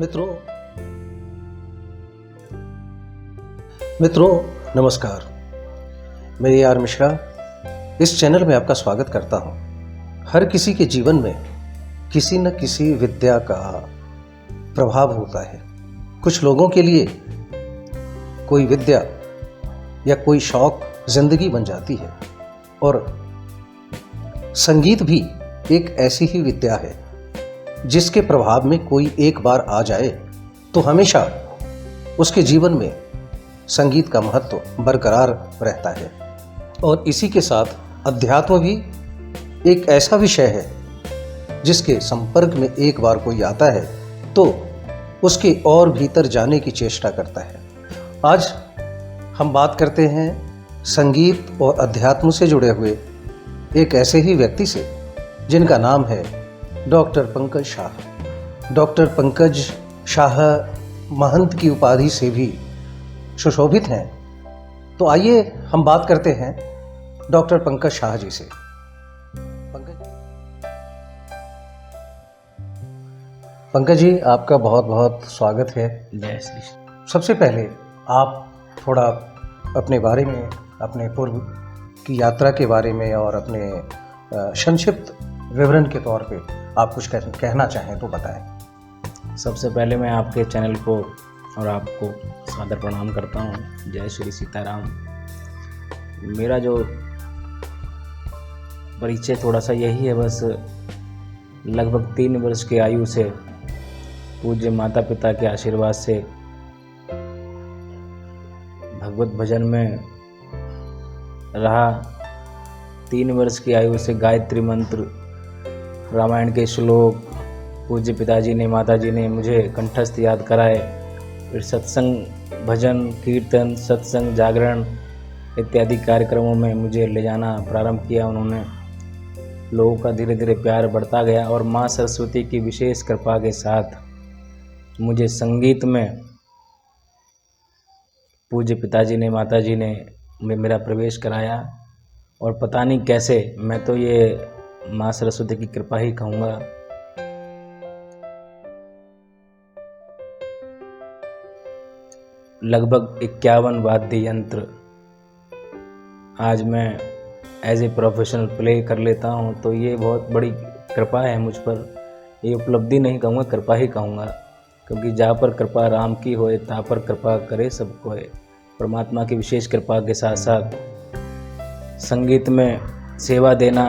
मित्रों मित्रों नमस्कार। मैं AR मिश्रा इस चैनल में आपका स्वागत करता हूं। हर किसी के जीवन में किसी न किसी विद्या का प्रभाव होता है। कुछ लोगों के लिए कोई विद्या या कोई शौक जिंदगी बन जाती है और संगीत भी एक ऐसी ही विद्या है जिसके प्रभाव में कोई एक बार आ जाए तो हमेशा उसके जीवन में संगीत का महत्व बरकरार रहता है। और इसी के साथ अध्यात्म भी एक ऐसा विषय है जिसके संपर्क में एक बार कोई आता है तो उसके और भीतर जाने की चेष्टा करता है। आज हम बात करते हैं संगीत और अध्यात्म से जुड़े हुए एक ऐसे ही व्यक्ति से जिनका नाम है डॉक्टर पंकज शाह। डॉक्टर पंकज शाह महंत की उपाधि से भी सुशोभित हैं। तो आइए हम बात करते हैं डॉक्टर पंकज शाह जी से। पंकज जी, आपका बहुत बहुत स्वागत है। जय श्री कृष्ण। सबसे पहले आप थोड़ा अपने बारे में, अपने पूर्व की यात्रा के बारे में और अपने संक्षिप्त विवरण के तौर पे आप कुछ कहना चाहें तो बताएं। सबसे पहले मैं आपके चैनल को और आपको सादर प्रणाम करता हूँ। जय श्री सीताराम। मेरा जो परिचय थोड़ा सा यही है, बस लगभग 3 वर्ष की आयु से पूज्य माता पिता के आशीर्वाद से भगवत भजन में रहा। 3 वर्ष की आयु से गायत्री मंत्र, रामायण के श्लोक पूज्य पिताजी ने, माताजी ने मुझे कंठस्थ याद कराए। फिर सत्संग, भजन, कीर्तन, सत्संग, जागरण इत्यादि कार्यक्रमों में मुझे ले जाना प्रारंभ किया उन्होंने। लोगों का धीरे धीरे प्यार बढ़ता गया और माँ सरस्वती की विशेष कृपा के साथ मुझे संगीत में पूज्य पिताजी ने, माताजी ने मेरा प्रवेश कराया। और पता नहीं कैसे, मैं तो ये माँ सरस्वती की कृपा ही कहूँगा। लगभग 51 वाद्य यंत्र आज मैं एज ए प्रोफेशनल प्ले कर लेता हूँ, तो ये बहुत बड़ी कृपा है मुझ पर। ये उपलब्धि नहीं कहूँगा, कृपा ही कहूँगा, क्योंकि जहाँ पर कृपा राम की होए तहाँ पर कृपा करे सब कोय। परमात्मा की विशेष कृपा के साथ साथ संगीत में सेवा देना,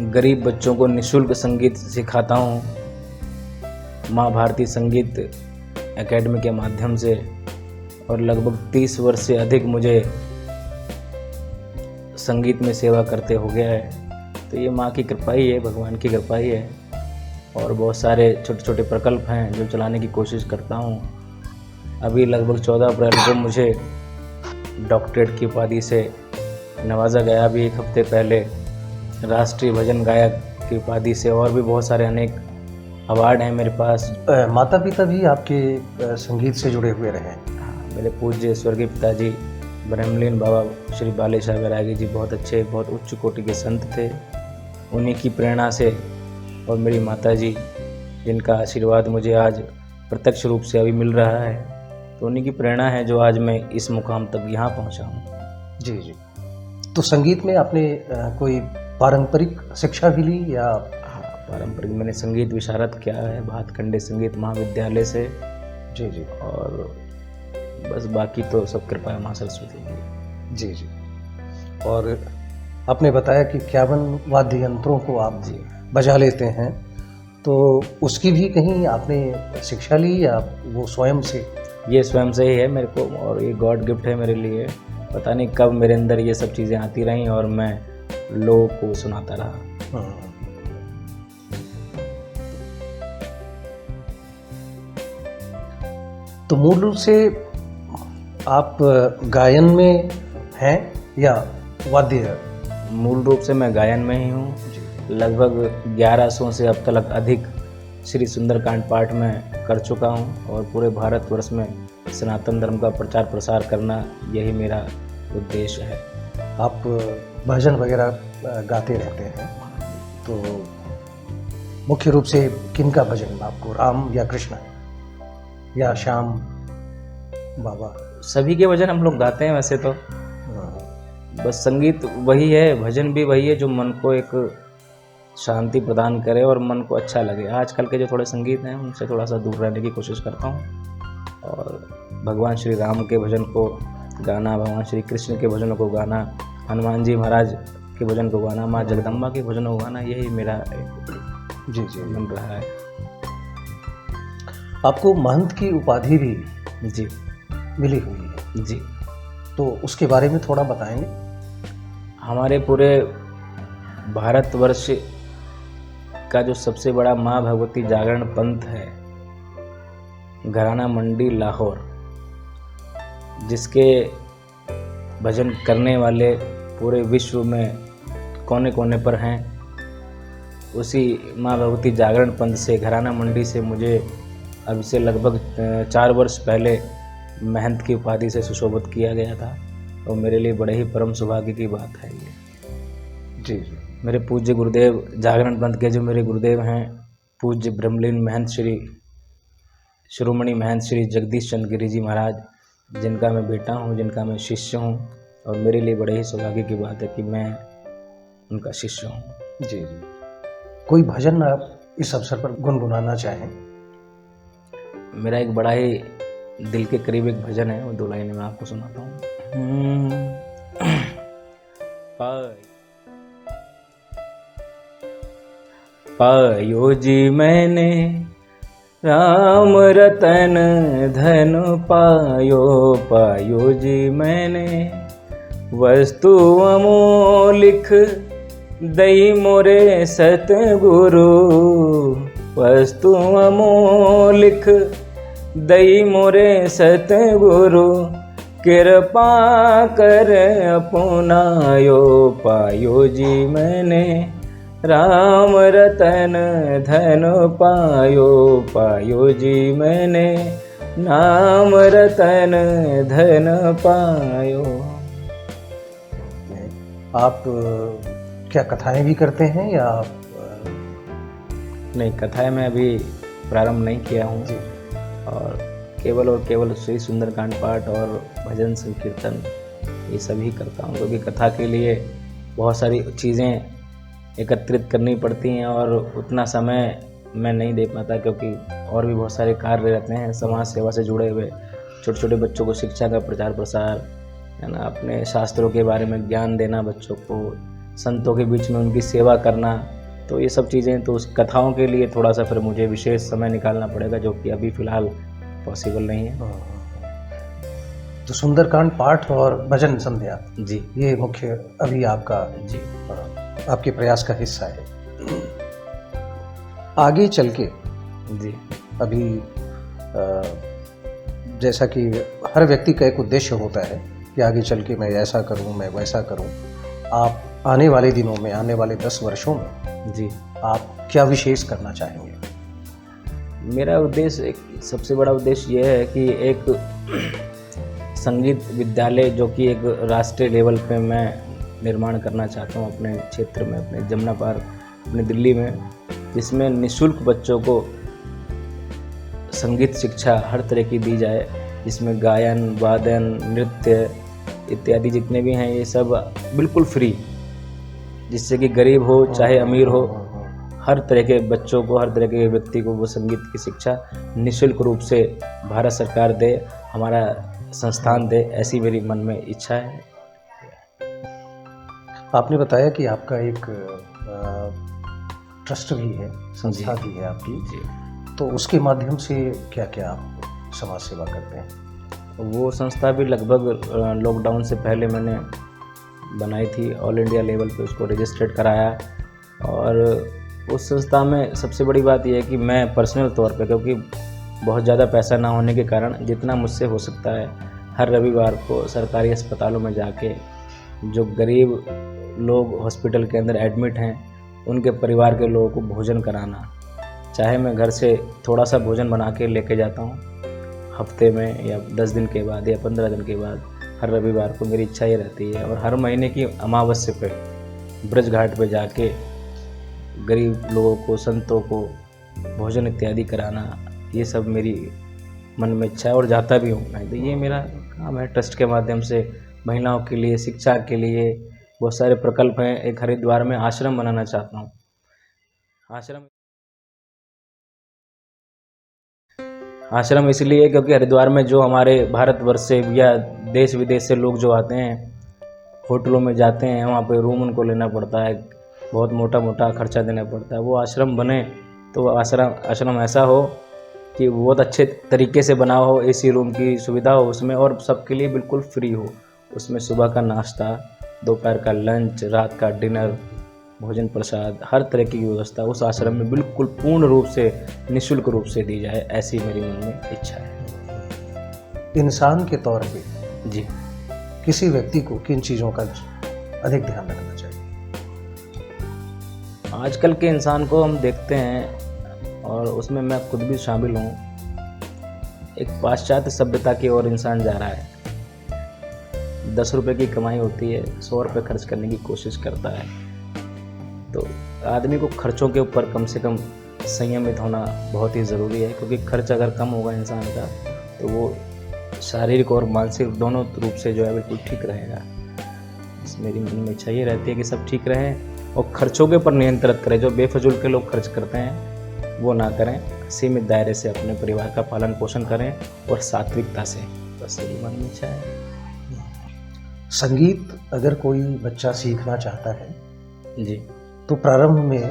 गरीब बच्चों को निःशुल्क संगीत सिखाता हूँ माँ भारती संगीत एकेडमी के माध्यम से। और लगभग 30 वर्ष से अधिक मुझे संगीत में सेवा करते हो गया है। तो ये माँ की कृपा ही है, भगवान की कृपा ही है। और बहुत सारे छोटे छोटे प्रकल्प हैं जो चलाने की कोशिश करता हूँ। अभी लगभग 14 अप्रैल को मुझे डॉक्टरेट की उपाधि से नवाजा गया। अभी 1 हफ्ते पहले राष्ट्रीय भजन गायक की उपाधि से, और भी बहुत सारे अनेक अवार्ड हैं मेरे पास। माता पिता भी आपके संगीत से जुड़े हुए रहे? मेरे पूज्य स्वर्गीय पिताजी ब्रह्मलीन बाबा श्री बालेशाह बैरागी जी बहुत अच्छे, बहुत उच्च कोटि के संत थे। उन्हीं की प्रेरणा से, और मेरी माताजी जिनका आशीर्वाद मुझे आज प्रत्यक्ष रूप से अभी मिल रहा है, तो उन्हीं की प्रेरणा है जो आज मैं इस मुकाम तक यहाँ पहुँचा हूँ। जी जी। तो संगीत में आपने कोई पारंपरिक शिक्षा भी ली या? पारंपरिक, मैंने संगीत विशारद किया है भातखंडे संगीत महाविद्यालय से। जी जी। और बस बाकी तो सब कृपा है माँ सरस्वती की। जी जी। और आपने बताया कि 51 वाद्य यंत्रों को आप जी बजा लेते हैं, तो उसकी भी कहीं आपने शिक्षा ली या वो स्वयं से? ये स्वयं से ही है मेरे को, और ये गॉड गिफ्ट है मेरे लिए। पता नहीं कब मेरे अंदर ये सब चीज़ें आती रहीं और मैं लोगों को सुनाता रहा। तो मूल रूप से आप गायन में हैं या वाद्य? मूल रूप से मैं गायन में ही हूँ। लगभग 1100 से अब तक अधिक श्री सुंदरकांड पाठ में कर चुका हूँ। और पूरे भारतवर्ष में सनातन धर्म का प्रचार प्रसार करना, यही मेरा उद्देश्य है। आप भजन वगैरह गाते रहते हैं, तो मुख्य रूप से किनका भजन आपको, राम या कृष्ण? या श्याम बाबा? सभी के भजन हम लोग गाते हैं वैसे तो, बस संगीत वही है, भजन भी वही है जो मन को एक शांति प्रदान करे और मन को अच्छा लगे। आजकल के जो थोड़े संगीत हैं उनसे थोड़ा सा दूर रहने की कोशिश करता हूँ और भगवान श्री राम के भजन को गाना, भगवान श्री कृष्ण के भजनों को गाना, हनुमान जी महाराज के भजन को गाना, माँ जगदम्बा के भजनों को गाना, यही मेरा जी जी मन रहा है। आपको महंत की उपाधि भी जी मिली हुई है, जी। तो उसके बारे में थोड़ा बताएंगे? हमारे पूरे भारतवर्ष का जो सबसे बड़ा माँ भगवती जागरण पंथ है, घराना मंडी लाहौर, जिसके भजन करने वाले पूरे विश्व में कोने कोने पर हैं, उसी माँ भगवती जागरण पंथ से, घराना मंडी से मुझे अब से लगभग 4 वर्ष पहले महंत की उपाधि से सुशोभित किया गया था और मेरे लिए बड़े ही परम सौभाग्य की बात है ये। जी जी। मेरे पूज्य गुरुदेव जागरण पंथ के जो मेरे गुरुदेव हैं, पूज्य ब्रह्मलीन महंत श्री शिरोमणि महंत श्री जगदीश चंद्र गिरी जी महाराज, जिनका मैं बेटा हूँ, जिनका मैं शिष्य हूँ, और मेरे लिए बड़े ही सौभाग्य की बात है कि मैं उनका शिष्य हूँ। जी जी। कोई भजन आप इस अवसर पर गुनगुनाना चाहें? मेरा एक बड़ा ही दिल के करीब एक भजन है, वो 2 लाइनें मैं आपको सुनाता हूँ। पायो जी मैंने राम रतन धन पायो, पायो जी मैंने वस्तु अमोलिक दई मोरे सतगुरु, वस्तु अमोलिक दई मोरे सतगुरु, कृपा कर अपनायो, पायो जी मैंने राम रतन धन पायो, पायो जी मैंने नाम रतन धन पायो। आप क्या कथाएं भी करते हैं या नहीं, कथाएं मैं अभी प्रारंभ नहीं किया हूँ और केवल श्री सुंदरकांड पाठ और भजन संकीर्तन ये सभी करता हूँ, क्योंकि कथा के लिए बहुत सारी चीज़ें एकत्रित करनी पड़ती हैं और उतना समय मैं नहीं दे पाता, क्योंकि और भी बहुत सारे कार्य रहते हैं समाज सेवा से जुड़े हुए, छोटे छोटे बच्चों को शिक्षा का प्रचार प्रसार है ना, अपने शास्त्रों के बारे में ज्ञान देना बच्चों को, संतों के बीच में उनकी सेवा करना, तो ये सब चीज़ें, तो उस कथाओं के लिए थोड़ा सा फिर मुझे विशेष समय निकालना पड़ेगा, जो कि अभी फ़िलहाल पॉसिबल नहीं है। तो सुंदरकांड पाठ और भजन संध्या जी, ये मुख्य अभी आपका जी, आपके प्रयास का हिस्सा है। आगे चल के जी, अभी जैसा कि हर व्यक्ति का एक उद्देश्य होता है कि आगे चल के मैं ऐसा करूं, मैं वैसा करूं, आप आने वाले दिनों में, आने वाले 10 वर्षों में जी, आप क्या विशेष करना चाहेंगे? मेरा उद्देश्य, एक सबसे बड़ा उद्देश्य यह है कि एक संगीत विद्यालय जो कि एक राष्ट्रीय लेवल पे मैं निर्माण करना चाहता हूँ अपने क्षेत्र में, अपने जमुना पार, अपने दिल्ली में, जिसमें निःशुल्क बच्चों को संगीत शिक्षा हर तरह की दी जाए, जिसमें गायन, वादन, नृत्य इत्यादि जितने भी हैं ये सब बिल्कुल फ्री, जिससे कि गरीब हो चाहे अमीर हो, हर तरह के बच्चों को, हर तरह के व्यक्ति को वो संगीत की शिक्षा निःशुल्क रूप से भारत सरकार दे, हमारा संस्थान दे, ऐसी मेरी मन में इच्छा है। आपने बताया कि आपका एक ट्रस्ट भी है, संस्था भी है आपकी जी, तो उसके माध्यम से क्या क्या आप समाज सेवा करते हैं? वो संस्था भी लगभग लॉकडाउन से पहले मैंने बनाई थी, ऑल इंडिया लेवल पे उसको रजिस्टर्ड कराया, और उस संस्था में सबसे बड़ी बात यह है कि मैं पर्सनल तौर पे, क्योंकि बहुत ज़्यादा पैसा ना होने के कारण, जितना मुझसे हो सकता है हर रविवार को सरकारी अस्पतालों में जाके जो गरीब लोग हॉस्पिटल के अंदर एडमिट हैं उनके परिवार के लोगों को भोजन कराना, चाहे मैं घर से थोड़ा सा भोजन बना के लेके जाता हूँ हफ्ते में या 10 दिन के बाद या 15 दिन के बाद, हर रविवार को मेरी इच्छा ये रहती है, और हर महीने की अमावस्या पे ब्रज घाट पे जाके गरीब लोगों को, संतों को भोजन इत्यादि कराना, ये सब मेरी मन में इच्छा है और जाता भी हूँ मैं। तो ये मेरा काम है, ट्रस्ट के माध्यम से महिलाओं के लिए, शिक्षा के लिए बहुत सारे प्रकल्प हैं। एक हरिद्वार में आश्रम बनाना चाहता हूँ। आश्रम इसलिए क्योंकि हरिद्वार में जो हमारे भारतवर्ष से या देश विदेश से लोग जो आते हैं, होटलों में जाते हैं, वहाँ पे रूम उनको लेना पड़ता है, बहुत मोटा मोटा खर्चा देना पड़ता है। वो आश्रम बने तो आश्रम ऐसा हो कि बहुत अच्छे तरीके से बना हो, एसी रूम की सुविधा हो उसमें, और सबके लिए बिल्कुल फ्री हो। उसमें सुबह का नाश्ता, दोपहर का लंच, रात का डिनर, भोजन प्रसाद, हर तरह की व्यवस्था उस आश्रम में बिल्कुल पूर्ण रूप से निःशुल्क रूप से दी जाए, ऐसी मेरी मन में इच्छा है। इंसान के तौर पे जी, किसी व्यक्ति को किन चीज़ों का अधिक ध्यान रखना चाहिए? आजकल के इंसान को हम देखते हैं, और उसमें मैं खुद भी शामिल हूँ, एक पाश्चात्य सभ्यता की ओर इंसान जा रहा है। 10 रुपये की कमाई होती है, 100 रुपये खर्च करने की कोशिश करता है। तो आदमी को खर्चों के ऊपर कम से कम संयमित होना बहुत ही ज़रूरी है, क्योंकि खर्च अगर कम होगा इंसान का तो वो शारीरिक और मानसिक दोनों रूप से जो है बिल्कुल ठीक रहेगा। इस मेरी मन में इच्छा ये रहती है कि सब ठीक रहें और खर्चों के ऊपर नियंत्रित करें। जो बेफजूल के लोग खर्च करते हैं वो ना करें, सीमित दायरे से अपने परिवार का पालन पोषण करें और सात्विकता से, बस यही मन में इच्छा है। संगीत अगर कोई बच्चा सीखना चाहता है जी तो प्रारंभ में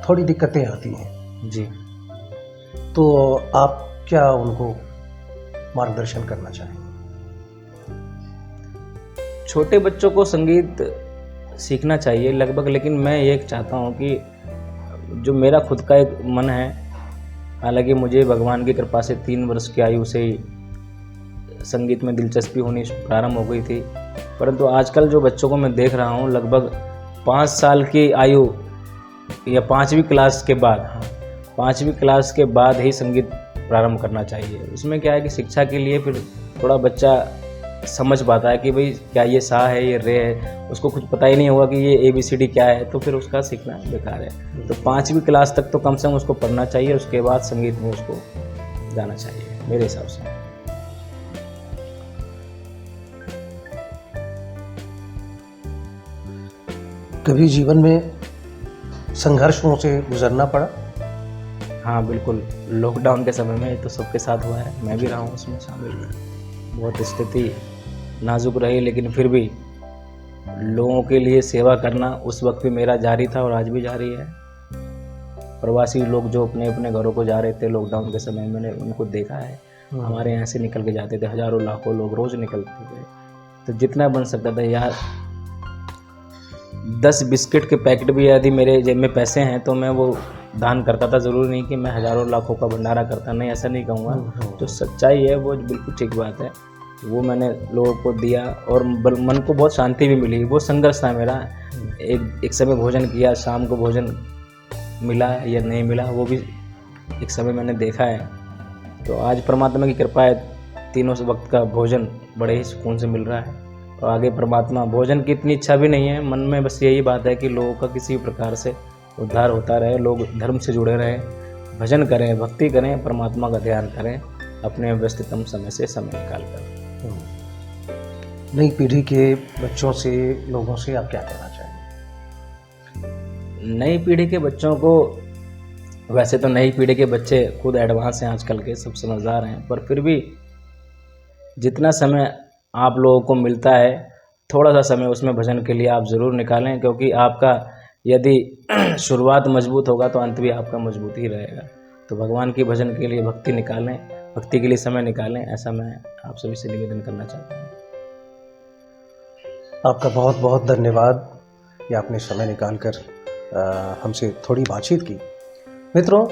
थोड़ी दिक्कतें आती हैं, जी, तो आप क्या उनको मार्गदर्शन करना चाहेंगे? छोटे बच्चों को संगीत सीखना चाहिए लगभग, लेकिन मैं ये चाहता हूँ कि जो मेरा खुद का एक मन है, हालांकि मुझे भगवान की कृपा से 3 वर्ष की आयु से ही संगीत में दिलचस्पी होनी प्रारंभ हो गई थी, परंतु आजकल जो बच्चों को मैं देख रहा हूँ लगभग 5 साल की आयु या 5वीं क्लास के बाद, 5वीं क्लास के बाद ही संगीत प्रारंभ करना चाहिए। उसमें क्या है कि शिक्षा के लिए फिर थोड़ा बच्चा समझ पाता है कि भाई क्या ये सा है, ये रे है, उसको कुछ पता ही नहीं होगा कि ये ABCD क्या है, तो फिर उसका सीखना बेकार है। तो 5वीं क्लास तक तो कम से कम उसको पढ़ना चाहिए, उसके बाद संगीत में उसको जाना चाहिए मेरे हिसाब से। कभी जीवन में संघर्षों से गुजरना पड़ा? हाँ बिल्कुल, लॉकडाउन के समय में तो सबके साथ हुआ है, मैं भी रहा हूँ उसमें शामिल। बहुत स्थिति नाजुक रही, लेकिन फिर भी लोगों के लिए सेवा करना उस वक्त भी मेरा जारी था और आज भी जारी है। प्रवासी लोग जो अपने अपने घरों को जा रहे थे लॉकडाउन के समय, मैंने उनको देखा है। हमारे यहाँ से निकल के जाते थे, हजारों लाखों लोग रोज़ निकलते थे। तो जितना बन सकता था यार, 10 बिस्किट के पैकेट भी यदि मेरे जेब में पैसे हैं तो मैं वो दान करता था। ज़रूरी नहीं कि मैं हजारों लाखों का भंडारा करता, नहीं, ऐसा नहीं कहूँगा। जो सच्चाई है वो बिल्कुल ठीक बात है, वो मैंने लोगों को दिया और मन को बहुत शांति भी मिली। वो संघर्ष था मेरा, एक समय भोजन किया, शाम को भोजन मिला या नहीं मिला वो भी एक समय मैंने देखा है। तो आज परमात्मा की कृपा है, तीनों वक्त का भोजन बड़े ही सुकून से मिल रहा है। और आगे परमात्मा, भोजन की इतनी इच्छा भी नहीं है मन में, बस यही बात है कि लोगों का किसी भी प्रकार से उद्धार होता रहे, लोग धर्म से जुड़े रहें, भजन करें, भक्ति करें, परमात्मा का ध्यान करें अपने व्यस्ततम समय से समय निकाल कर। नई पीढ़ी के बच्चों से, लोगों से आप क्या कहना चाहेंगे? नई पीढ़ी के बच्चों को, वैसे तो नई पीढ़ी के बच्चे खुद एडवांस हैं, आजकल के सब समझदार हैं, पर फिर भी जितना समय आप लोगों को मिलता है, थोड़ा सा समय उसमें भजन के लिए आप ज़रूर निकालें, क्योंकि आपका यदि शुरुआत मजबूत होगा तो अंत भी आपका मजबूत ही रहेगा। तो भगवान की भजन के लिए भक्ति निकालें, भक्ति के लिए समय निकालें, ऐसा मैं आप सभी से निवेदन करना चाहता हूँ। आपका बहुत बहुत धन्यवाद कि आपने समय निकालकर हमसे थोड़ी बातचीत की। मित्रों,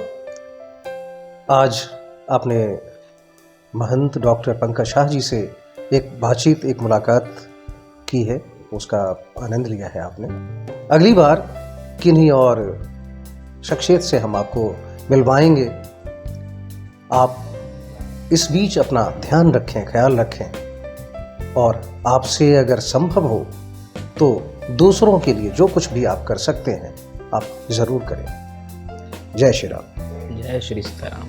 आज आपने महंत डॉक्टर पंकज शाह जी से एक बातचीत, एक मुलाकात की है, उसका आनंद लिया है आपने। अगली बार किन्हीं और शख्सियत से हम आपको मिलवाएंगे। आप इस बीच अपना ध्यान रखें, ख्याल रखें, और आपसे अगर संभव हो तो दूसरों के लिए जो कुछ भी आप कर सकते हैं आप ज़रूर करें। जय श्री राम। जय श्री सीताराम।